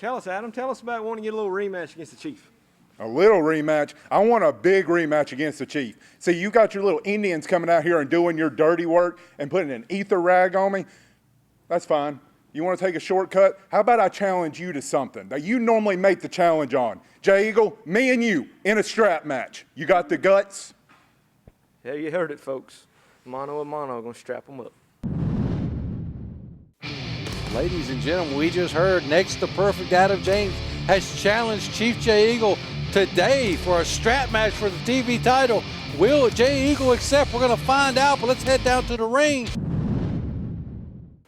Tell us, Adam. Tell us about wanting to get a little rematch against the Chief. A little rematch? I want a big rematch against the Chief. See, you got your little Indians coming out here and doing your dirty work and putting an ether rag on me. That's fine. You want to take a shortcut? How about I challenge you to something that you normally make the challenge on? Jay Eagle, me and you in a strap match. You got the guts? Yeah, you heard it, folks. Mano a mano, gonna strap them up. Ladies and gentlemen, we just heard Next to Perfect Adam James has challenged Chief Jay Eagle today for a strap match for the TV title. Will Jay Eagle accept? We're going to find out, but let's head down to the ring.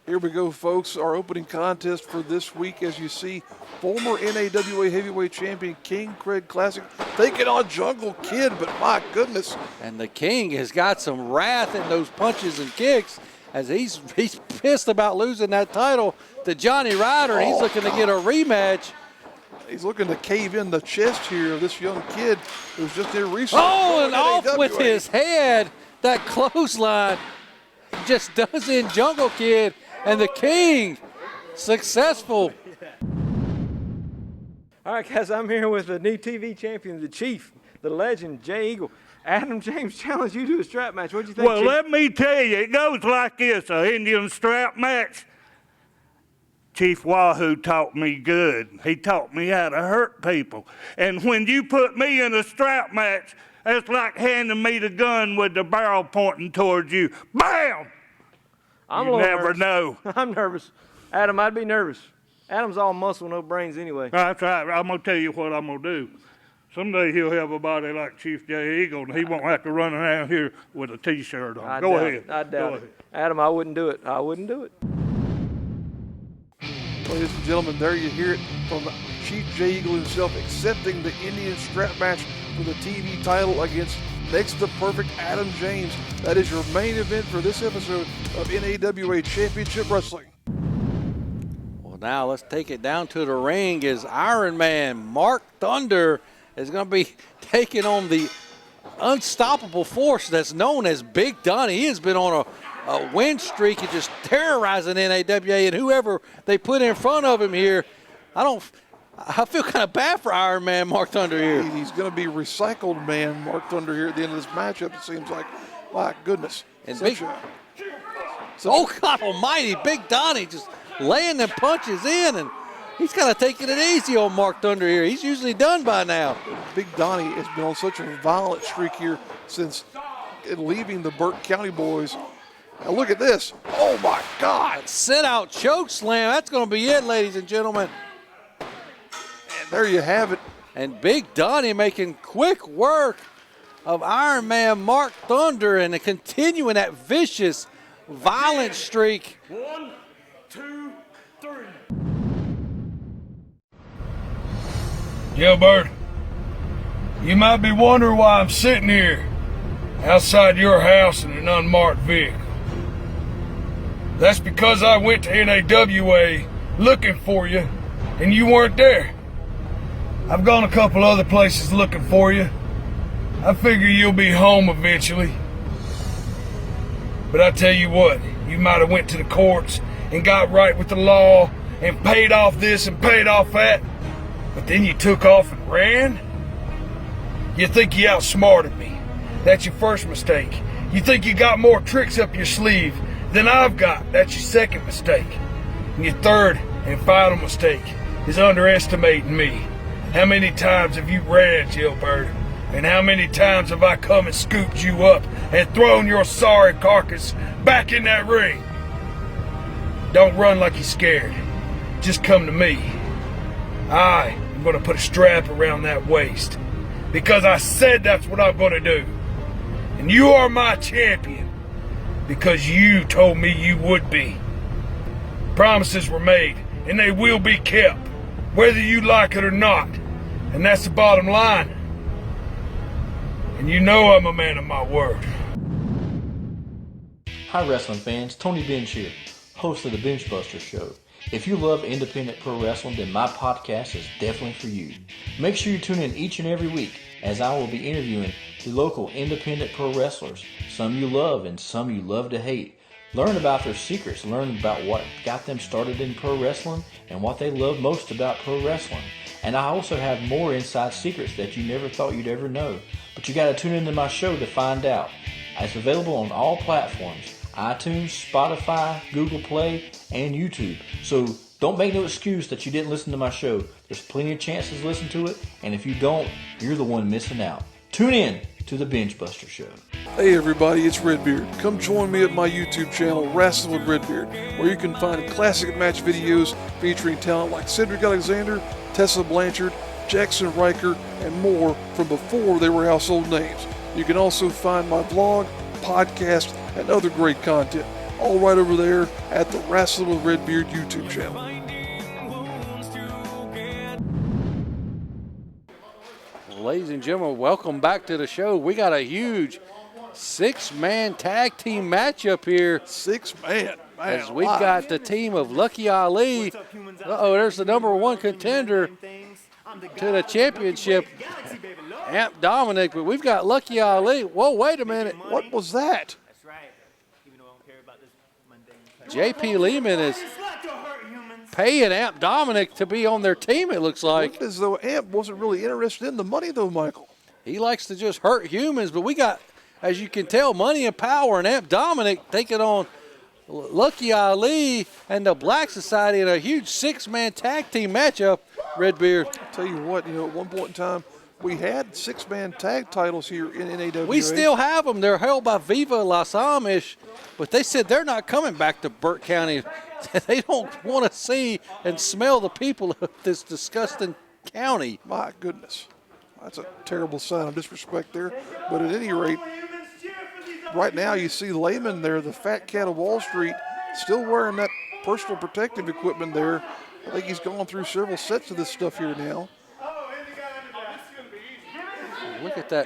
Here we go, folks. Our opening contest for this week, as you see, former NAWA Heavyweight Champion King Craig Classic taking on Jungle Kid, but my goodness. And the King has got some wrath in those punches and kicks as he's pissed about losing that title to Johnny Ryder. He's looking to get a rematch. He's looking to cave in the chest here of this young kid who's just here recently. Oh, and off with his head. That clothesline just does in Jungle Kid. And the King, successful. All right, guys, I'm here with the new TV champion, the Chief, the legend, Jay Eagle. Adam James challenged you to a strap match. What'd you think, Well, Chief? let me tell you, it goes like this, an Indian strap match. Chief Wahoo taught me good. He taught me how to hurt people. And when you put me in a strap match, it's like handing me the gun with the barrel pointing towards you. Bam! You never know. I'm nervous. Adam, I'd be nervous. Adam's all muscle, no brains anyway. That's right. I'm going to tell you what I'm going to do. Someday he'll have a body like Chief Jay Eagle, and he won't have to run around here with a T-shirt on. Go ahead. I doubt it. Adam, I wouldn't do it. I wouldn't do it. Ladies and gentlemen, there you hear it from Chief Jay Eagle himself accepting the Indian strap match for the TV title against Next to Perfect Adam James. That is your main event for this episode of NAWA Championship Wrestling. Well, now let's take it down to the ring as Iron Man Mark Thunder is going to be taking on the unstoppable force that's known as Big Donnie. He has been on a win streak and just terrorizing NAWA, and whoever they put in front of him here, I feel kind of bad for Iron Man Mark Thunder here. He's going to be recycled man Mark Thunder here at the end of this matchup, it seems like. My goodness. And oh, God almighty, Big Donnie just laying them punches in, and he's kind of taking it easy on Mark Thunder here. He's usually done by now. Big Donnie has been on such a violent streak here since leaving the Burke County boys. Now look at this. Oh, my God. Sit out choke slam. That's going to be it, ladies and gentlemen. And there you have it. And Big Donnie making quick work of Iron Man Mark Thunder and continuing that vicious, violent streak. 1, 2, 3. Gilbert, you might be wondering why I'm sitting here outside your house in an unmarked vehicle. That's because I went to NAWA looking for you, and you weren't there. I've gone a couple other places looking for you. I figure you'll be home eventually. But I tell you what, you might have went to the courts and got right with the law and paid off this and paid off that, but then you took off and ran? You think you outsmarted me. That's your first mistake. You think you got more tricks up your sleeve than I've got. That's your second mistake. And your third and final mistake is underestimating me. How many times have you ran, Gilbert? And how many times have I come and scooped you up and thrown your sorry carcass back in that ring? Don't run like you're scared. Just come to me. I am going to put a strap around that waist because I said that's what I'm going to do. And you are my champion because you told me you would be. Promises were made and they will be kept, whether you like it or not. And that's the bottom line. And you know I'm a man of my word. Hi wrestling fans, Tony Bench here, host of the Bench Buster Show. If you love independent pro wrestling, then my podcast is definitely for you. Make sure you tune in each and every week as I will be interviewing the local independent pro wrestlers, some you love and some you love to hate, Learn about their secrets, learn about what got them started in pro wrestling and what they love most about pro wrestling. And I also have more inside secrets that you never thought you'd ever know. But you got to tune into my show to find out. It's available on all platforms: iTunes, Spotify, Google Play, and YouTube. So don't make no excuse that you didn't listen to my show. There's plenty of chances to listen to it, and if you don't, you're the one missing out. Tune in to the Binge Buster Show. Hey everybody, it's Redbeard. Come join me at my YouTube channel, Wrestling with Redbeard, where you can find classic match videos featuring talent like Cedric Alexander, Tessa Blanchard, Jackson Riker, and more from before they were household names. You can also find my vlog, podcast, and other great content, all right over there at the Wrestling with Redbeard YouTube channel. Ladies and gentlemen, welcome back to the show. We got a huge 6-man tag team matchup here. 6-man, man. As we've got the team of Lucky Ali. There's the #1 contender to the championship, Amp Dominick. But we've got Lucky Ali. Whoa, wait a minute. What was that? JP Lehman is paying Amp Dominick to be on their team, it looks like. Looked as though Amp wasn't really interested in the money, though, Michael. He likes to just hurt humans, but we got, as you can tell, Money and Power and Amp Dominick taking on Lucky Ali and the Black Society in a huge 6-man tag team matchup, Redbeard. I'll tell you what, at one point in time, we had 6-man tag titles here in NAWA. We still have them. They're held by Viva Las Amish, but they said they're not coming back to Burke County. They don't want to see and smell the people of this disgusting county. My goodness. That's a terrible sign of disrespect there. But at any rate, right now you see Lehman there, the fat cat of Wall Street, still wearing that personal protective equipment there. I think he's gone through several sets of this stuff here now. Look at that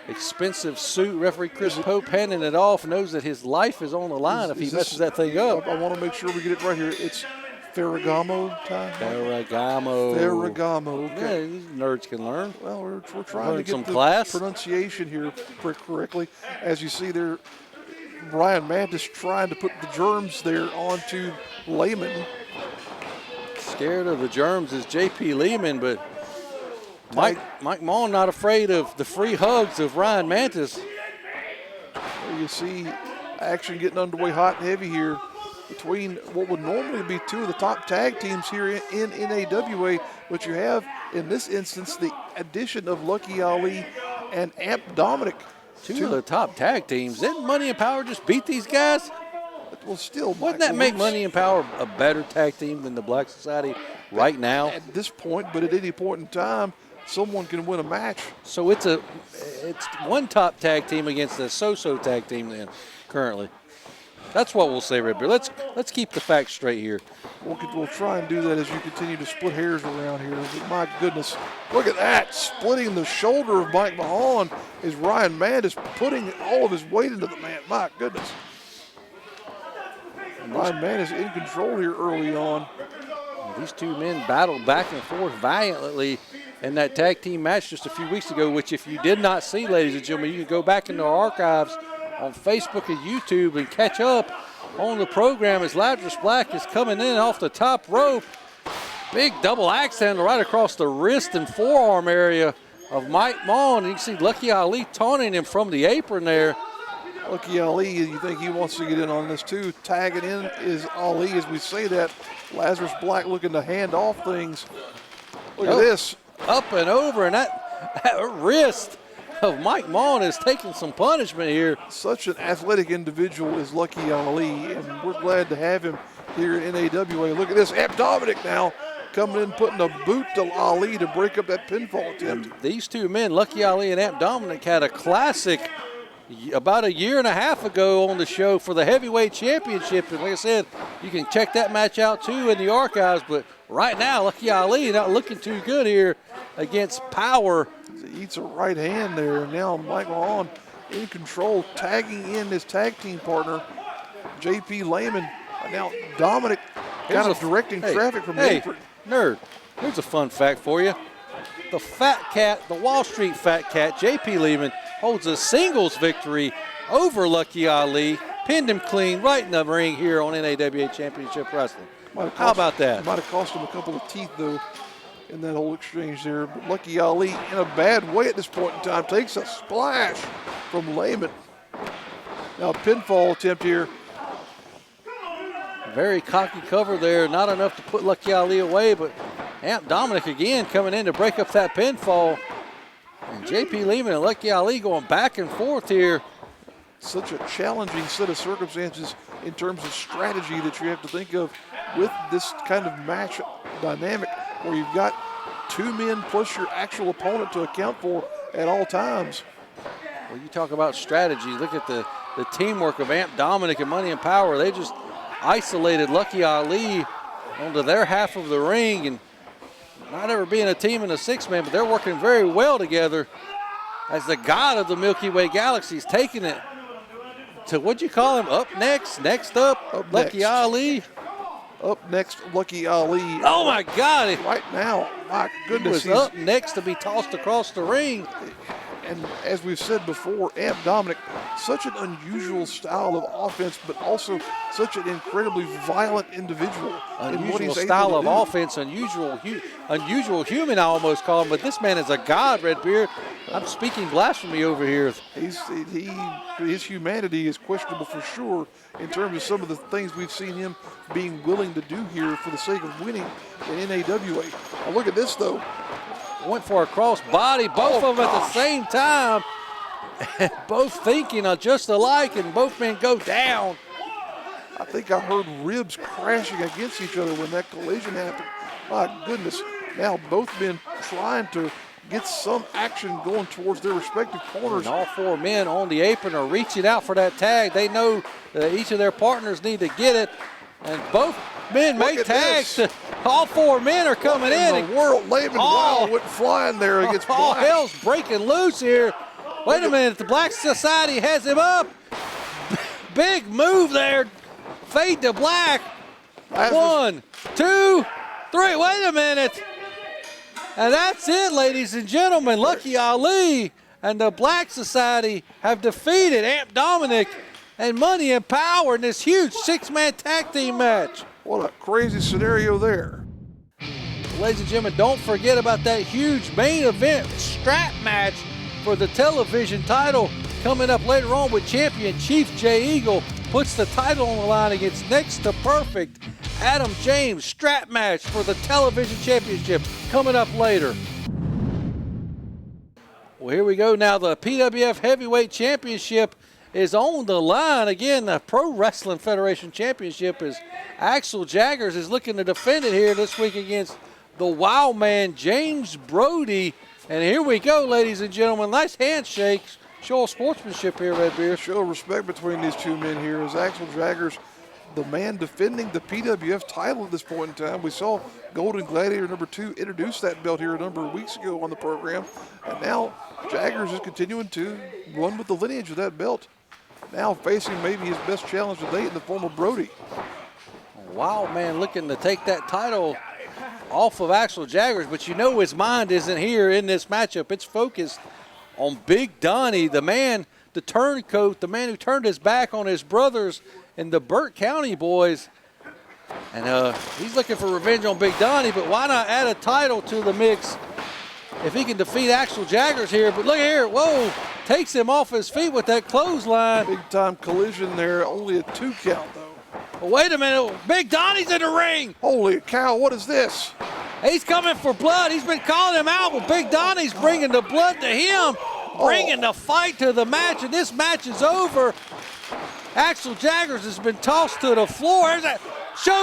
expensive suit. Referee Chris Pope handing it off, knows that his life is on the line if he messes that thing up. I want to make sure we get it right here. It's Ferragamo time. Ferragamo. Okay. Yeah, these nerds can learn. Well, we're trying to get some the class. pronunciation here correctly. As you see there, Ryan Mantis trying to put the germs there onto Lehman. Scared of the germs is JP Lehman, but Mike Maughan not afraid of the free hugs of Ryan Mantis. You see action getting underway hot and heavy here between what would normally be two of the top tag teams here in NAWA, but you have, in this instance, the addition of Lucky Ali and Amp Dominick. Two of the top tag teams. Didn't Money and Power just beat these guys? Well, still, wouldn't that make Money and Power a better tag team than the Black Society right now? At this point, but at any point in time, someone can win a match. So it's one top tag team against a so-so tag team then, currently. That's what we'll say, Redbeard. Let's keep the facts straight here. We'll try and do that as you continue to split hairs around here. But my goodness, look at that. Splitting the shoulder of Mike Maughan is Ryan Mantis putting all of his weight into the man. My goodness. And Ryan Mantis in control here early on. These two men battled back and forth valiantly in that tag team match just a few weeks ago, which if you did not see, ladies and gentlemen, you can go back into our archives on Facebook and YouTube and catch up on the program as Lazarus Black is coming in off the top rope. Big double axe handle right across the wrist and forearm area of Mike Maughan. You can see Lucky Ali taunting him from the apron there. Lucky Ali, you think he wants to get in on this too. Tagging in is Ali as we say that. Lazarus Black looking to hand off things. Look at this. Up and over, and that wrist of Mike Maughan is taking some punishment here. Such an athletic individual is Lucky Ali, and we're glad to have him here in NAWA. Look at this, Amp Dominick now coming in, putting a boot to Ali to break up that pinfall attempt. And these two men, Lucky Ali and Amp Dominick, had a classic about a year and a half ago on the show for the heavyweight championship. And like I said, you can check that match out too in the archives. But right now, Lucky Ali not looking too good here against Power. He eats a right hand there. Now Mike Maughan in control, tagging in his tag team partner, JP Lehman. Now Dominick kind of directing traffic from the apron. Nerd, here's a fun fact for you. The fat cat, the Wall Street fat cat, JP Lehman, holds a singles victory over Lucky Ali pinned him clean right in the ring here on NAWA Championship Wrestling. How about that? Might have cost him a couple of teeth, though, in that whole exchange there. But Lucky Ali, in a bad way at this point in time, takes a splash from Lehman. Now a pinfall attempt here. Very cocky cover there, not enough to put Lucky Ali away, but Dominick again coming in to break up that pinfall. And JP Lehman and Lucky Ali going back and forth here. Such a challenging set of circumstances in terms of strategy that you have to think of with this kind of match dynamic where you've got two men plus your actual opponent to account for at all times. Well, you talk about strategy. Look at the teamwork of Dominick and Money and Power. They just isolated Lucky Ali onto their half of the ring, and not ever being a team in a six-man, but they're working very well together as the god of the Milky Way Galaxy is taking it to, what'd you call him, up next, next up Lucky next. Ali. Up next, Lucky Ali. Oh my God. Right now, my He goodness. was up next to be tossed across the ring. And as we've said before, Dominick, such an unusual style of offense, but also such an incredibly violent individual. Unusual style of offense, unusual human, I almost call him, but this man is a god, Redbeard. I'm speaking blasphemy over here. His humanity is questionable for sure in terms of some of the things we've seen him being willing to do here for the sake of winning in NAWA. Now look at this, though. Went for a cross body, both of them at the same time. Both thinking just alike, and both men go down. I think I heard ribs crashing against each other when that collision happened. My goodness. Now both men trying to get some action going towards their respective corners. And all four men on the apron are reaching out for that tag. They know that each of their partners need to get it. And both men make tags. All four men are coming in. The world, Lehman went flying there against Black. All hell's breaking loose here. Wait a minute, the Black Society has him up. Big move there. Fade to Black. 1, 2, 3. Wait a minute. And that's it, ladies and gentlemen. Lucky Ali and the Black Society have defeated Dominick and Money and Power in this huge six-man tag team match. What a crazy scenario there. Ladies and gentlemen, don't forget about that huge main event strap match for the television title coming up later on with champion Chief J. Eagle puts the title on the line against next to perfect Adam James. Strap match for the television championship coming up later. Well, here we go now. The PWF Heavyweight Championship is on the line. Again, the Pro Wrestling Federation Championship is Axel Jaggers is looking to defend it here this week against the Wild Man, James Brody. And here we go, ladies and gentlemen. Nice handshake. Show of sportsmanship here, Redbeard. Show of respect between these two men here as Axel Jaggers, the man defending the PWF title at this point in time. We saw Golden Gladiator #2 introduce that belt here a number of weeks ago on the program. And now Jaggers is continuing to run with the lineage of that belt. Now facing maybe his best challenge to date in the form of Brody. Wild Man looking to take that title off of Axel Jaggers, but you know his mind isn't here in this matchup. It's focused on Big Donnie, the man, the turncoat, the man who turned his back on his brothers and the Burt County boys. And he's looking for revenge on Big Donnie, but why not add a title to the mix if he can defeat Axel Jaggers here? But look here, whoa, takes him off his feet with that clothesline. Big time collision there, only a 2 count though. Well, wait a minute, Big Donnie's in the ring. Holy cow, what is this? He's coming for blood. He's been calling him out, but Big Donnie's bringing the blood to him, bringing the fight to the match, and this match is over. Axel Jaggers has been tossed to the floor. There's a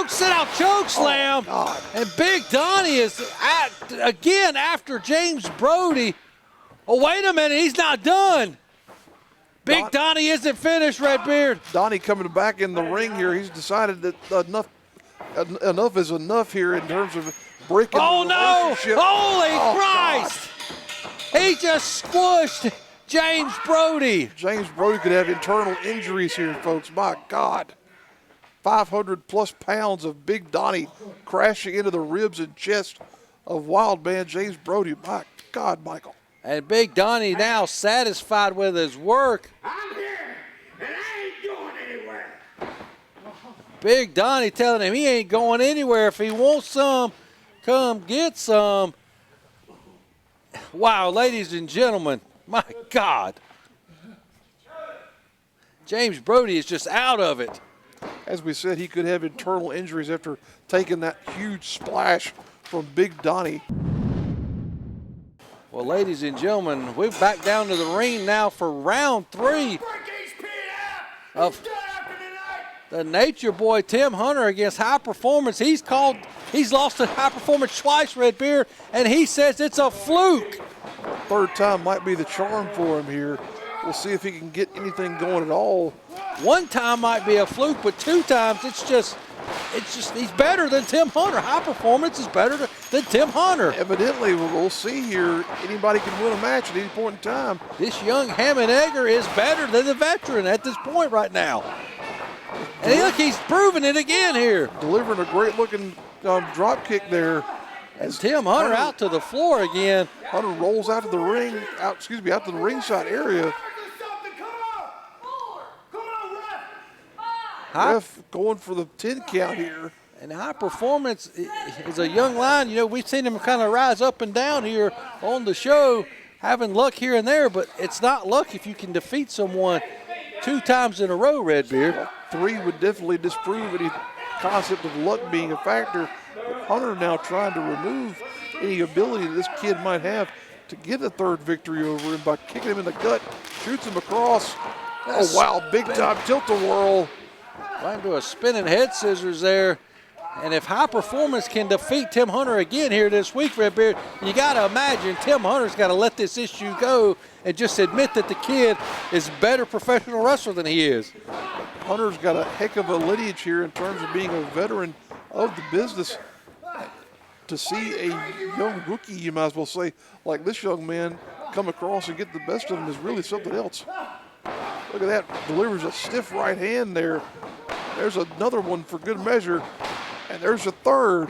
sit-out choke slam. And Big Donnie is again after James Brody. Oh, wait a minute, he's not done. Big Donnie isn't finished, Redbeard. Donnie coming back in the ring here. He's decided that enough is enough here in terms of breaking the relationship. Holy Christ! He just squished James Brody. James Brody could have internal injuries here, folks. My God. 500+ pounds of Big Donnie crashing into the ribs and chest of Wild Man James Brody. My God, Michael. And Big Donnie now satisfied with his work. I'm here, and I ain't going anywhere. Big Donnie telling him he ain't going anywhere. If he wants some, come get some. Wow, ladies and gentlemen, my God. James Brody is just out of it. As we said, he could have internal injuries after taking that huge splash from Big Donnie. Well, ladies and gentlemen, we're back down to the ring now for round 3 of the Nature Boy Tim Hunter against High Performance. He's lost to High Performance twice, Redbeard, and he says it's a fluke. Third time might be the charm for him here. We'll see if he can get anything going at all. One time might be a fluke, but 2 times it's just he's better than Tim Hunter. High Performance is better than Tim Hunter. Evidently, we'll see here. Anybody can win a match at any point in time. This young ham and egger is better than the veteran at this point right now. And look, he's proving it again here. Delivering a great-looking drop kick there. As Tim Hunter out to the floor again. Hunter rolls out to the ring, out to the ringside area. Ref going for the 10 count here. And High Performance is a young line. You know, we've seen him kind of rise up and down here on the show, having luck here and there, but it's not luck if you can defeat someone 2 times in a row, Redbeard. 3 would definitely disprove any concept of luck being a factor. But Hunter now trying to remove any ability that this kid might have to get a 3rd victory over him by kicking him in the gut, shoots him across. Oh, wow, big time tilt-a-whirl. Right into a spinning head scissors there. And if High Performance can defeat Tim Hunter again here this week, Redbeard, you got to imagine Tim Hunter's got to let this issue go and just admit that the kid is a better professional wrestler than he is. Hunter's got a heck of a lineage here in terms of being a veteran of the business. To see a young rookie, you might as well say, like this young man come across and get the best of him is really something else. Look at that, delivers a stiff right hand there. There's another one for good measure, and there's a 3rd.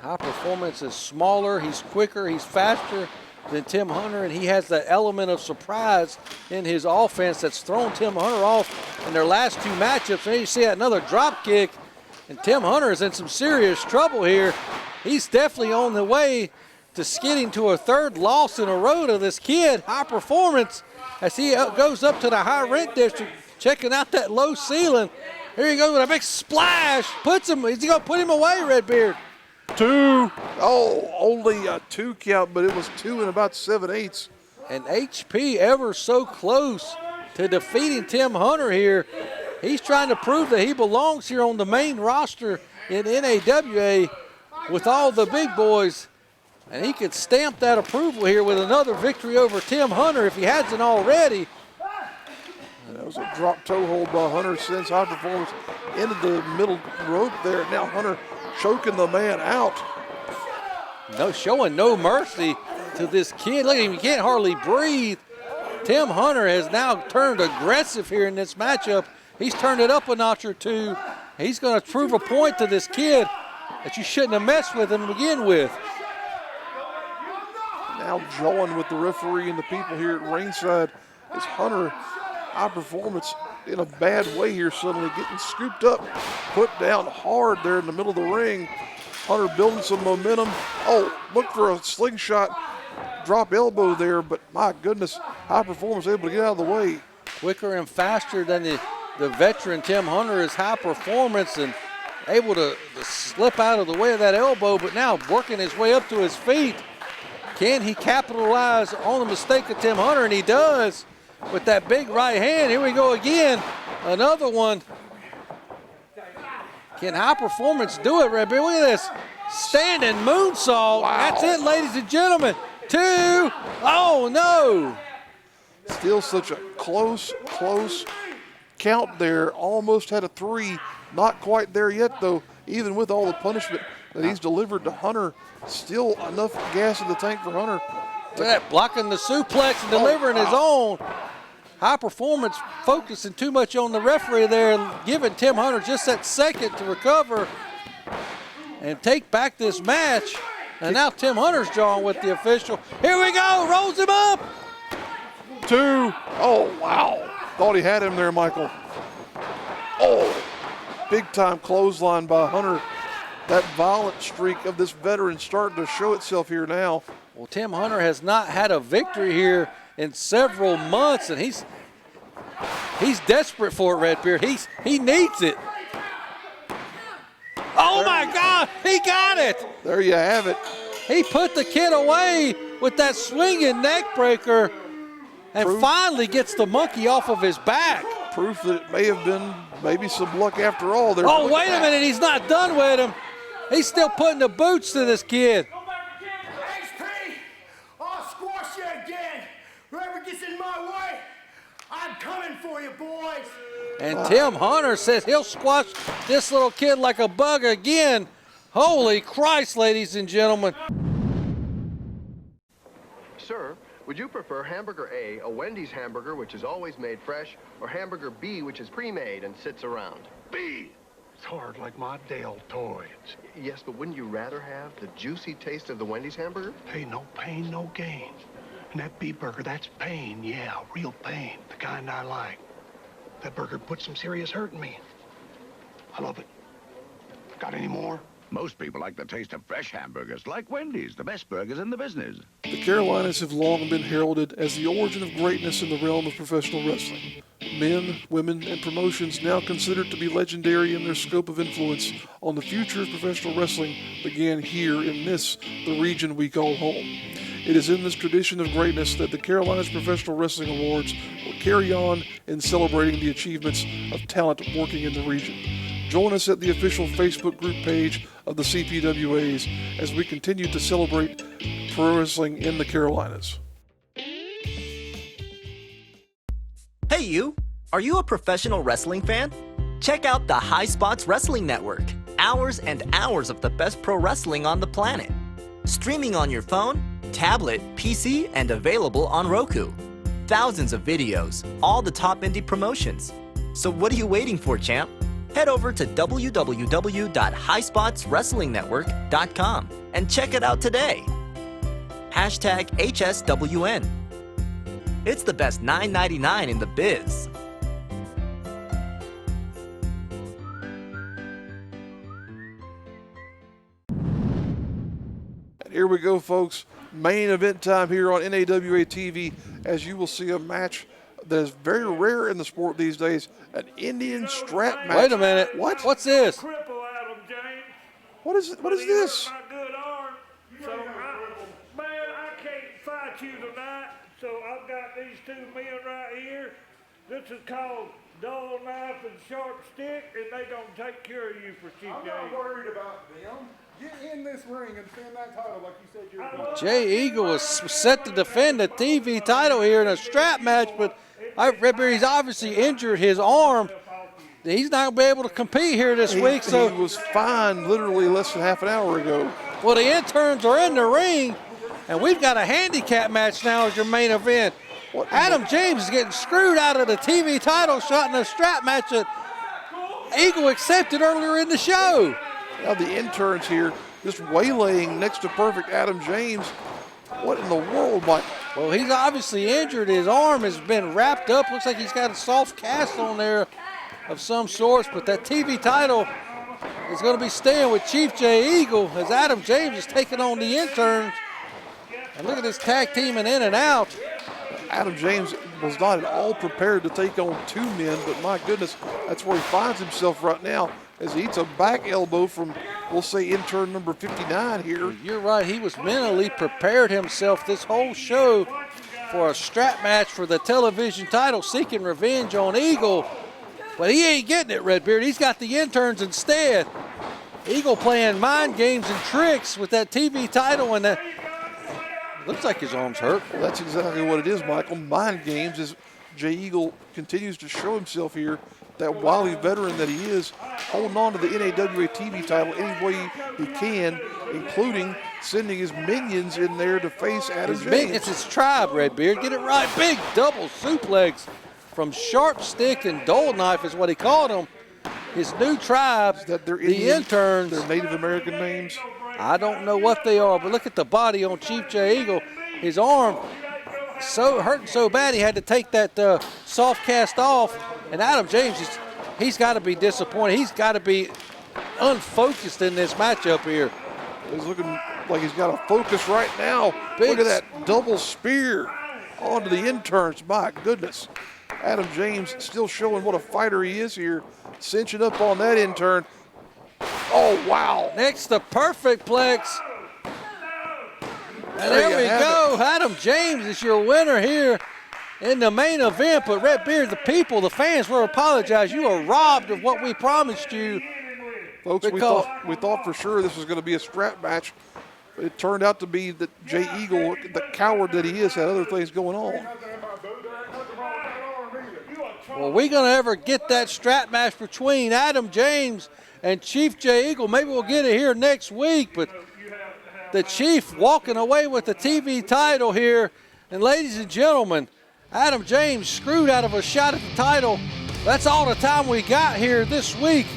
High Performance is smaller, he's quicker, he's faster than Tim Hunter, and he has that element of surprise in his offense that's thrown Tim Hunter off in their last 2 matchups. And you see another drop kick, and Tim Hunter is in some serious trouble here. He's definitely on the way to skidding to a 3rd loss in a row to this kid, High Performance, as he goes up to the high rent district, checking out that low ceiling. Here he goes with a big splash. Is he going to put him away, Redbeard? 2. Oh, only a 2 count, but it was 2 and about 7/8. And HP ever so close to defeating Tim Hunter here. He's trying to prove that he belongs here on the main roster in NAWA with all the big boys. And he could stamp that approval here with another victory over Tim Hunter if he hasn't already. That was a drop toe hold by Hunter, sends High Performance into the middle rope there. Now Hunter choking the man out. No, showing no mercy to this kid. Look at him, he can't hardly breathe. Tim Hunter has now turned aggressive here in this matchup. He's turned it up a notch or 2. He's going to prove a point to this kid that you shouldn't have messed with him to begin with. Now jawing with the referee and the people here at ringside is Hunter. High Performance in a bad way here suddenly, getting scooped up, put down hard there in the middle of the ring. Hunter building some momentum. Oh, look for a slingshot drop elbow there, but my goodness, High Performance able to get out of the way. Quicker and faster than the veteran Tim Hunter is High Performance, and able to slip out of the way of that elbow, but now working his way up to his feet. Can he capitalize on the mistake of Tim Hunter? And he does with that big right hand. Here we go again. Another one. Can High Performance do it, Redbeard? Look at this. Standing moonsault. Wow. That's it, ladies and gentlemen. 2. Oh, no. Still such a close count there. Almost had a 3. Not quite there yet, though. Even with all the punishment that he's delivered to Hunter, still enough gas in the tank for Hunter. Look at that, blocking the suplex and delivering his own. High Performance focusing too much on the referee there, giving Tim Hunter just that second to recover and take back this match. And now Tim Hunter's jawing with the official. Here we go, rolls him up. 2. Oh, wow. Thought he had him there, Michael. Oh, big-time clothesline by Hunter. That violent streak of this veteran starting to show itself here now. Well, Tim Hunter has not had a victory here in several months, and he's desperate for it, Redbeard. He needs it. Oh my God, he got it. There you have it. He put the kid away with that swinging neck breaker and finally gets the monkey off of his back. Proof that it may have been maybe some luck after all. Oh, wait a minute, he's not done with him. He's still putting the boots to this kid. HP, I'll squash you again. Whoever gets in my way, I'm coming for you, boys. And Tim Hunter says he'll squash this little kid like a bug again. Holy Christ, ladies and gentlemen. Sir, would you prefer hamburger A Wendy's hamburger, which is always made fresh, or hamburger B, which is pre-made and sits around? B. It's hard like my deltoids. Yes, but wouldn't you rather have the juicy taste of the Wendy's hamburger? Hey, no pain, no gain. And that beef burger, that's pain, yeah, real pain, the kind I like. That burger put some serious hurt in me. I love it. Got any more? Most people like the taste of fresh hamburgers, like Wendy's, the best burgers in the business. The Carolinas have long been heralded as the origin of greatness in the realm of professional wrestling. Men, women, and promotions now considered to be legendary in their scope of influence on the future of professional wrestling began here in this, the region we call home. It is in this tradition of greatness that the Carolinas Professional Wrestling Awards will carry on in celebrating the achievements of talent working in the region. Join us at the official Facebook group page of the CPWAs as we continue to celebrate pro wrestling in the Carolinas. Hey you! Are you a professional wrestling fan? Check out the High Spots Wrestling Network. Hours and hours of the best pro wrestling on the planet. Streaming on your phone, tablet, PC, and available on Roku. Thousands of videos, all the top indie promotions. So what are you waiting for, champ? Head over to www.highspotswrestlingnetwork.com and check it out today. Hashtag HSWN. It's the best $9.99 in the biz. And here we go, folks. Main event time here on NAWA TV, as you will see a match that is very rare in the sport these days, an Indian strap match. Wait a minute. What? What's this? Cripple Adam James. What is this? My good arm. So, I can't fight you tonight. So I've got these two men right here. This is called dull knife and sharp stick, and they gonna take care of you for Chief I'm Jay. not worried about them. Get in this ring and defend that title like you said you were going to. Jay Eagle was set to defend the TV title here in a strap match, but he's obviously injured his arm. He's not going to be able to compete here this week. So he was fine literally less than half an hour ago. Well, the interns are in the ring, and we've got a handicap match now as your main event. Adam James is getting screwed out of the TV title shot in a strap match that Eagle accepted earlier in the show. Now the interns here just waylaying next to perfect Adam James. What in the world, Mike? Well, he's obviously injured. His arm has been wrapped up. Looks like he's got a soft cast on there of some sorts, but that TV title is going to be staying with Chief Jay Eagle as Adam James is taking on the interns. And look at this tag teaming in and out. Adam James was not at all prepared to take on two men, but my goodness, that's where he finds himself right now as he eats a back elbow from, we'll say, intern number 59 here. You're right. He was mentally prepared himself this whole show for a strap match for the television title, seeking revenge on Eagle. But he ain't getting it, Redbeard. He's got the interns instead. Eagle playing mind games and tricks with that TV title, and looks like his arm's hurt. Well, that's exactly what it is, Michael. Mind games as Jay Eagle continues to show himself here, that wily veteran that he is, holding on to the NAWA TV title any way he can, including sending his minions in there to face Adam James. It's his tribe, Redbeard. Get it right. Big double suplex from Sharp Stick and Dull Knife is what he called them. His new tribe, the interns. Their Native American names. I don't know what they are, but look at the body on Chief Jay Eagle. His arm hurting so bad he had to take that soft cast off. And Adam James, he's got to be disappointed. He's got to be unfocused in this matchup here. He's looking like he's got a focus right now. Look at that double spear onto the interns. My goodness. Adam James still showing what a fighter he is here. Cinching up on that intern. Oh, wow. Next to perfect plex. And there we go. Adam James is your winner here in the main event. But Redbeard, the people, the fans will apologize. You are robbed of what we promised you. Folks, we thought for sure this was going to be a strap match. But it turned out to be that Jay Eagle, the coward that he is, had other things going on. Well, we going to ever get that strap match between Adam James and Chief Jay Eagle? Maybe we'll get it here next week. But the Chief walking away with the TV title here. And ladies and gentlemen, Adam James screwed out of a shot at the title. That's all the time we got here this week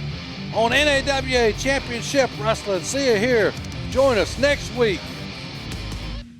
on NAWA Championship Wrestling. See you here. Join us next week.